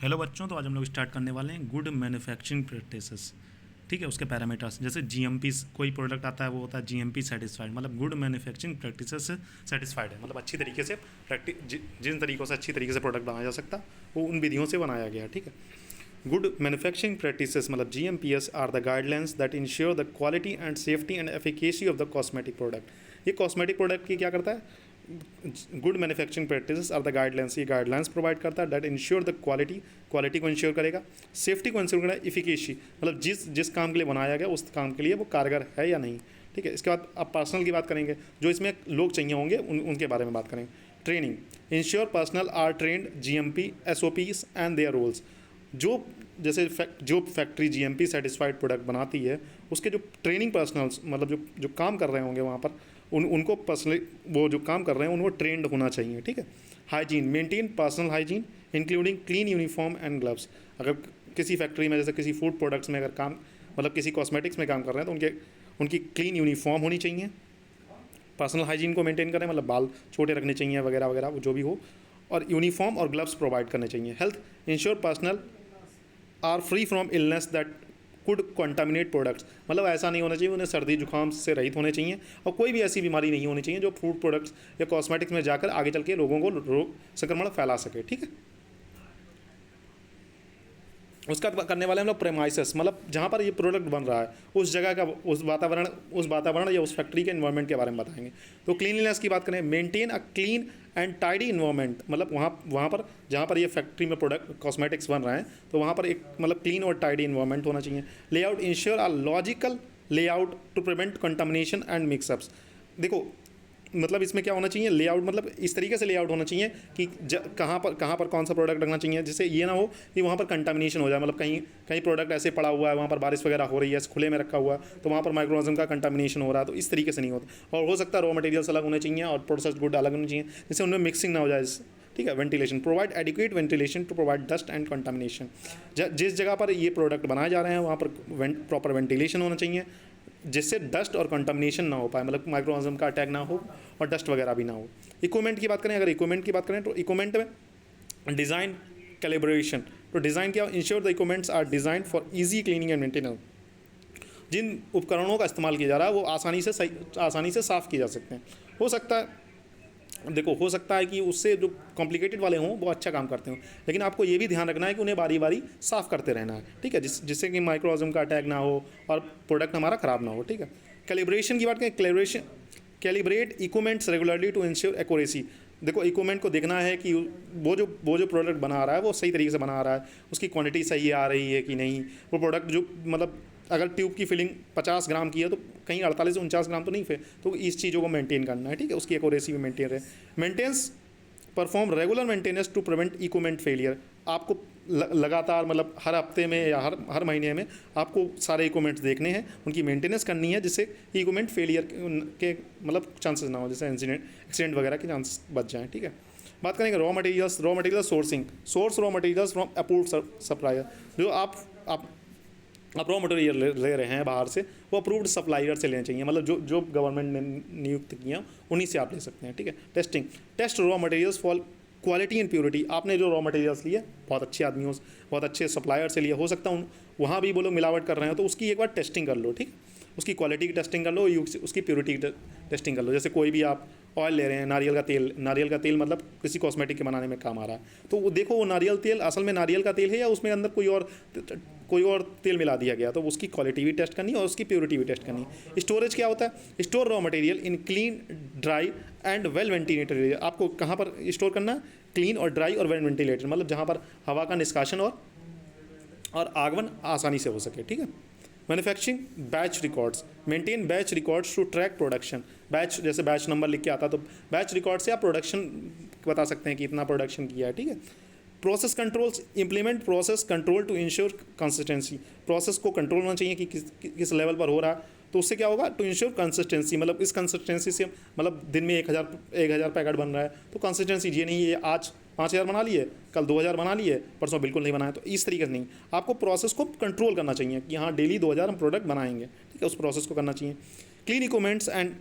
Hello बच्चों, तो आज हम लोग स्टार्ट करने वाले हैं गुड मैन्युफैक्चरिंग प्रैक्टिसेस। ठीक है, उसके पैरामीटर्स जैसे जीएमपी, कोई प्रोडक्ट आता है वो होता है जीएमपी सेटिस्फाइड, मतलब गुड मैन्युफैक्चरिंग प्रैक्टिसेस से सेटिस्फाइड है, मतलब अच्छी तरीके से जिन तरीक़ों से अच्छी तरीके से प्रोडक्ट बनाया जा सकता वो उन विधियों से बनाया गया। ठीक है, गुड मैन्युफैक्चरिंग प्रैक्टिसेस मतलब GMPs are the guidelines that ensure the quality and safety and efficacy of the cosmetic product. ये कॉस्मेटिक प्रोडक्ट की क्या करता है? Good manufacturing practices are the guidelines, ये गाइडलाइंस प्रोवाइड करता है दैट इंश्योर द क्वालिटी को इंश्योर करेगा, सेफ्टी को इंश्योर करेगा, इफिकेसी मतलब जिस काम के लिए बनाया गया उस काम के लिए वो कारगर है या नहीं। ठीक है, इसके बाद अब पर्सनल की बात करेंगे, जो इसमें लोग चाहिए होंगे उनके बारे में बात करेंगे। Training, ensure personnel are trained GMP SOPs and their rules. जो जैसे जो फैक्ट्री जीएमपी सेटिस्फाइड प्रोडक्ट बनाती है उसके जो ट्रेनिंग पर्सनल्स मतलब जो काम कर रहे होंगे वहाँ पर उनको पर्सनली वो जो काम कर रहे हैं उनको ट्रेंड होना चाहिए। ठीक है, hygiene, maintain personal hygiene including clean uniform and gloves. अगर किसी फैक्ट्री में जैसे किसी फूड प्रोडक्ट्स में अगर काम मतलब किसी कॉस्मेटिक्स में काम कर रहे हैं तो उनकी क्लीन यूनिफॉर्म होनी चाहिए। पर्सनल हाइजीन को मेंटेन करें मतलब बाल छोटे रखने चाहिए वगैरह वगैरह जो भी हो, और यूनिफॉर्म और ग्लव्स प्रोवाइड करने चाहिए। Health, ensure personnel are free from illness that could contaminate products, मतलब ऐसा नहीं होना चाहिए, उन्हें सर्दी जुकाम से रहित होने चाहिए और कोई भी ऐसी बीमारी नहीं होनी चाहिए जो फूड प्रोडक्ट्स या कॉस्मेटिक्स में जाकर आगे चल के लोगों को रोग संक्रमण फैला सके। ठीक है, उसका करने वाले हम लोग प्रेमाइसेस मतलब जहाँ पर ये प्रोडक्ट बन रहा है उस जगह का उस वातावरण या उस फैक्ट्री के इन्वायरमेंट के बारे में बताएंगे। तो क्लीनलीनेस की बात करें, maintain a clean and tidy environment, मतलब वहाँ पर जहाँ पर ये फैक्ट्री में प्रोडक्ट कॉस्मेटिक्स बन रहे हैं तो वहाँ पर एक मतलब क्लीन और टाइडी इन्वायरमेंट होना चाहिए। Layout, ensure a logical layout to prevent contamination and mixups. देखो मतलब इसमें क्या होना चाहिए, लेआउट मतलब इस तरीके से लेआउट होना चाहिए कि कहाँ पर कौन सा प्रोडक्ट रखना चाहिए, जिससे ये ना हो कि वहाँ पर कंटामिनेशन हो जाए, मतलब कहीं कहीं प्रोडक्ट ऐसे पड़ा हुआ है वहाँ पर बारिश वगैरह हो रही है खुले में रखा हुआ है तो वहाँ पर माइक्रोऑर्गेनिज्म का कंटामिनेशन हो रहा है, तो इस तरीके से नहीं होता। और हो सकता है रॉ मटेरियल्स अलग होने चाहिए और प्रोसेस्ड गुड अलग होने चाहिए जिससे उनमें मिक्सिंग ना हो जाए। ठीक है, ventilation, provide adequate ventilation to provide dust and contamination. जिस जगह पर ये प्रोडक्ट बनाए जा रहे हैं वहाँ पर प्रॉपर वेंटिलेशन होना चाहिए जिससे डस्ट और कंटामिनेशन ना हो पाए, मतलब माइक्रोऑर्गेनिज्म का अटैक ना हो और डस्ट वगैरह भी ना हो। इक्विपमेंट की बात करें, अगर इक्विपमेंट की बात करें तो इक्विपमेंट में डिज़ाइन कैलिब्रेशन, तो डिज़ाइन क्या, ensure the equipments are design for easy cleaning and maintenance. जिन उपकरणों का इस्तेमाल किया जा रहा है वो आसानी से साफ़ किए जा सकते हैं। हो सकता है देखो हो सकता है कि उससे जो कॉम्प्लिकेटेड वाले हों वो अच्छा काम करते हों, लेकिन आपको ये भी ध्यान रखना है कि उन्हें बारी बारी साफ़ करते रहना है। ठीक है, जिससे कि माइक्रोऑर्गेनिज्म का अटैक ना हो और प्रोडक्ट हमारा ख़राब ना हो। ठीक है, कैलिब्रेशन की बात करें, calibrate equipments regularly to ensure accuracy. देखो इक्विपमेंट को देखना है कि वो जो प्रोडक्ट बना रहा है वो सही तरीके से बना रहा है, उसकी क्वांटिटी सही आ रही है कि नहीं, वो प्रोडक्ट जो मतलब अगर ट्यूब की फिलिंग 50 ग्राम की है तो कहीं 48 से 49 ग्राम तो नहीं फिर, तो इस चीज़ों को मेंटेन करना है। ठीक है, उसकी एक्यूरेसी भी मेंटेन रहे। Maintenance, perform regular maintenance to prevent equipment failure. आपको लगातार मतलब हर हफ्ते में या हर महीने में आपको सारे इक्विपमेंट्स देखने हैं, उनकी मेंटेनेंस करनी है जिससे इक्विपमेंट फेलियर के मतलब चांसेस ना हो, जैसे एक्सीडेंट वगैरह के चांस बच जाएँ। ठीक है, बात करेंगे raw material sourcing, source raw materials from approved supplier. जो आप रॉ मटेरियल ले रहे हैं बाहर से वो अप्रूव्ड सप्लायर से लेने चाहिए, मतलब जो गवर्नमेंट ने नियुक्त किया उन्हीं से आप ले सकते हैं। ठीक है, testing, test raw materials for quality and purity. आपने जो रॉ मटेरियल्स लिए बहुत अच्छे आदमियों से, बहुत अच्छे सप्लायर से लिए, हो सकता है वहाँ भी वो लोग मिलावट कर रहे हैं तो उसकी एक बार टेस्टिंग कर लो। ठीक है, उसकी क्वालिटी की टेस्टिंग कर लो, उसकी प्योरिटी की टेस्टिंग कर लो। जैसे कोई भी आप ऑयल ले रहे हैं, नारियल का तेल मतलब किसी कॉस्मेटिक के बनाने में काम आ रहा है, तो वो देखो वो नारियल तेल असल में नारियल का तेल है या उसमें अंदर कोई और तेल मिला दिया गया, तो उसकी क्वालिटी भी टेस्ट करनी है और उसकी प्योरिटी भी टेस्ट करनी है। स्टोरेज क्या होता है, store raw material in clean, dry and well ventilated area. आपको कहाँ पर स्टोर करना है, क्लीन और ड्राई और वेल वेंटिलेटेड, मतलब जहाँ पर हवा का निष्कासन और आगमन आसानी से हो सके। ठीक है, manufacturing batch records, maintain batch records to track production. Batch जैसे बैच नंबर लिख के आता तो बैच रिकॉर्ड से आप प्रोडक्शन बता सकते हैं कि इतना प्रोडक्शन किया है। ठीक है, process controls, implement process control to ensure consistency. Process को कंट्रोल होना चाहिए कि किस लेवल पर हो रहा है, तो उससे क्या होगा, टू इंश्योर कंसिस्टेंसी, मतलब इस कंसिस्टेंसी से मतलब दिन में 1000 पैकेट बन रहा है तो कंसिस्टेंसी ये नहीं है आज 5000 बना लिए, कल 2000 बना लिए, परसों बिल्कुल नहीं बनाए, तो इस तरीके से नहीं। आपको प्रोसेस को कंट्रोल करना चाहिए कि हाँ डेली 2000 हम प्रोडक्ट बनाएंगे। ठीक है, उस प्रोसेस को करना चाहिए। Clean equipments and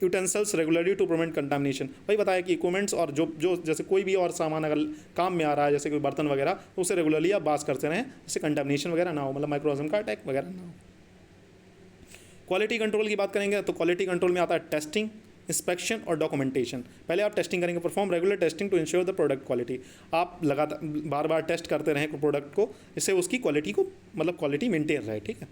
utensils regularly to prevent contamination. वही बताया कि इक्विपमेंट्स और जो जैसे कोई भी और सामान अगर काम में आ रहा है, जैसे कोई बर्तन वगैरह, तो उसे रेगुलरली आप वॉश करते रहें, जिससे कंटामिनेशन वगैरह ना हो, मतलब माइक्रोऑर्गेनिज्म का अटैक वगैरह ना हो। क्वालिटी कंट्रोल की बात करेंगे तो क्वालिटी कंट्रोल में आता है टेस्टिंग, इंस्पेक्शन और डॉक्यूमेंटेशन। पहले आप टेस्टिंग करेंगे, perform regular testing to ensure the product quality. आप लगातार बार बार टेस्ट करते रहें प्रोडक्ट को, इससे उसकी क्वालिटी को मतलब क्वालिटी मेंटेन रहे, ठीक है।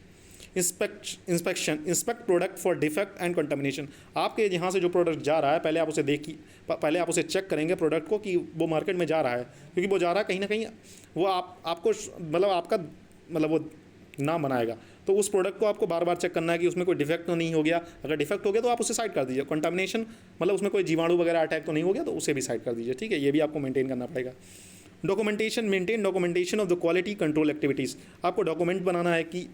Inspection, inspect product for defect and contamination. आपके यहाँ से जो प्रोडक्ट जा रहा है, पहले आप उसे देखिए, पहले आप उसे चेक करेंगे प्रोडक्ट को कि वो मार्केट में जा रहा है, क्योंकि वो जा रहा है कहीं ना कहीं वो आपको मतलब आपका मतलब वो नाम बनाएगा। तो उस प्रोडक्ट को आपको बार बार चेक करना है कि उसमें कोई डिफेक्ट तो नहीं हो गया। अगर डिफेक्ट हो गया तो आप उसे साइड कर दीजिए। कंटामिनेशन मतलब उसमें कोई जीवाणु वगैरह अटैक तो नहीं हो गया, तो उसे भी साइड कर दीजिए, ठीक है। ये भी आपको मेंटेन करना पड़ेगा। Documentation, maintain documentation of the quality control activities. आपको डॉक्यूमेंट बनाना है कि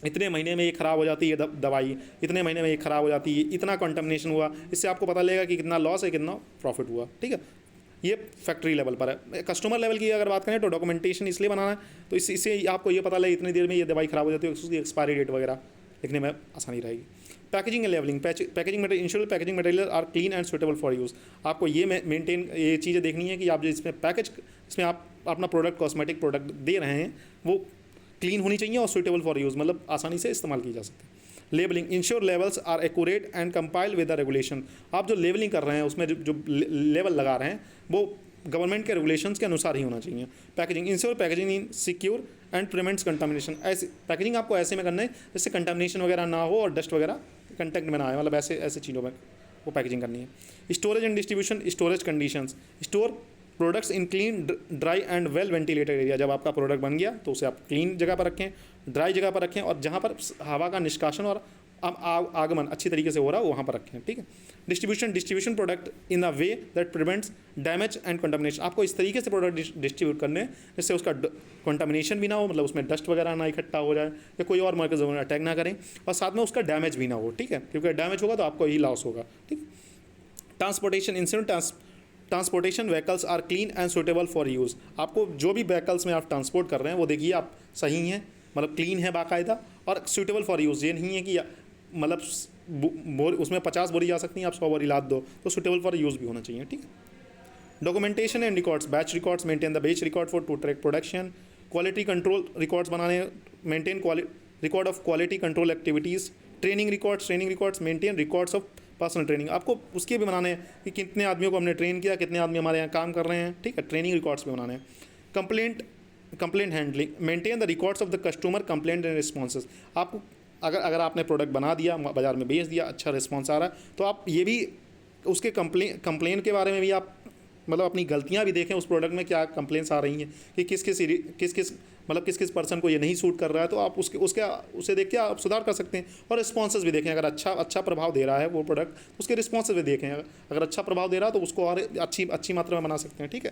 इतने महीने में ये ख़राब हो जाती है दवाई, इतने महीने में ये ख़राब हो जाती है, इतना कंटामिनेशन हुआ। इससे आपको पता लगेगा कि कितना लॉस है, कितना प्रॉफिट हुआ, ठीक है। ये फैक्ट्री लेवल पर है। कस्टमर लेवल की अगर बात करें तो डॉक्यूमेंटेशन इसलिए बनाना है तो इससे आपको ये पता लगे इतनी देर में ये दवाई ख़राब हो जाती है, उसकी एक्सपायरी डेट वगैरह लिखने में आसानी रहेगी। Packaging and labelling, packaging material, ensure packaging material are clean and suitable for use. आपको ये मेंटेन ये चीज़ें देखनी है कि आप जो इसमें पैकेज, इसमें आप अपना प्रोडक्ट, कॉस्मेटिक प्रोडक्ट दे रहे हैं, वो क्लीन होनी चाहिए और सुटेबल फॉर यूज़, मतलब आसानी से इस्तेमाल की जा सकती है। Labelling, ensure labels are accurate and compile with the regulation. आप जो लेबलिंग कर रहे हैं उसमें जो लेवल लगा रहे हैं वो गवर्नमेंट के रेगुलेशंस के अनुसार ही होना चाहिए। Packaging, ensure packaging in secure and prevents contamination. ऐसे पैकेजिंग आपको ऐसे में करना है जिससे कंटामिनेशन वगैरह ना हो और डस्ट वगैरह कंटेक्ट में ना आए, मतलब ऐसे चीज़ों में वो पैकेजिंग करनी है। Storage and distribution, storage conditions, store products in clean, dry and well ventilated area. जब आपका प्रोडक्ट बन गया तो उसे आप क्लीन जगह पर रखें, ड्राई जगह पर रखें, और जहाँ पर हवा का निष्कासन और आगमन अच्छी तरीके से हो रहा है वहाँ पर रखें, ठीक है। Distribution product in a way that prevents damage and contamination. आपको इस तरीके से प्रोडक्ट डिस्ट्रीब्यूट करने हैं जिससे उसका कंटामिनेशन भी ना हो, मतलब उसमें डस्ट वगैरह ना इकट्ठा हो जाए या कोई और मार्केट अटैक ना करें, और साथ में उसका डैमेज भी ना हो, ठीक है, क्योंकि डैमेज होगा तो आपको ही लॉस होगा, ठीक है। Transportation, incident transportation vehicles are clean and suitable for use. आपको जो भी व्हीकल्स में आप ट्रांसपोर्ट कर रहे हैं वो देखिए आप सही हैं, मतलब क्लीन है बाकायदा, और सूटेबल फॉर यूज़। ये नहीं है कि मतलब उसमें 50 बोरी जा सकती हैं, आप 100 बोरी लाद दो, तो सूटेबल फॉर यूज़ भी होना चाहिए, ठीक है। Documentation and records, batch records, maintain the batch record for to track production. Quality control records बनाने, maintain record of quality control activities. Training records, maintain records of personal training. आपको उसके भी बनाने हैं कि कितने आदमियों को हमने ट्रेन किया, कितने आदमी हमारे यहाँ काम कर रहे हैं, ठीक है। ट्रेनिंग रिकॉर्ड्स भी बनाने हैं। Complaint handling, maintain the records of the customer complaint and responses. आपको अगर आपने प्रोडक्ट बना दिया, बाज़ार में बेच दिया, अच्छा रिस्पॉन्स आ रहा है, तो आप ये भी उसके कंप्लेन के बारे में भी आप मतलब अपनी गलतियाँ भी देखें, उस प्रोडक्ट में क्या कंप्लेंट्स आ रही हैं कि किस किस पर्सन को ये नहीं सूट कर रहा है, तो आप उसे देख के आप सुधार कर सकते हैं। और रिस्पॉन्सेज भी देखें, अगर अच्छा प्रभाव दे रहा है वो प्रोडक्ट, उसके रिस्पॉन्सेज भी देखें। अगर अच्छा प्रभाव दे रहा है तो उसको और अच्छी मात्रा में बना सकते हैं, ठीक है।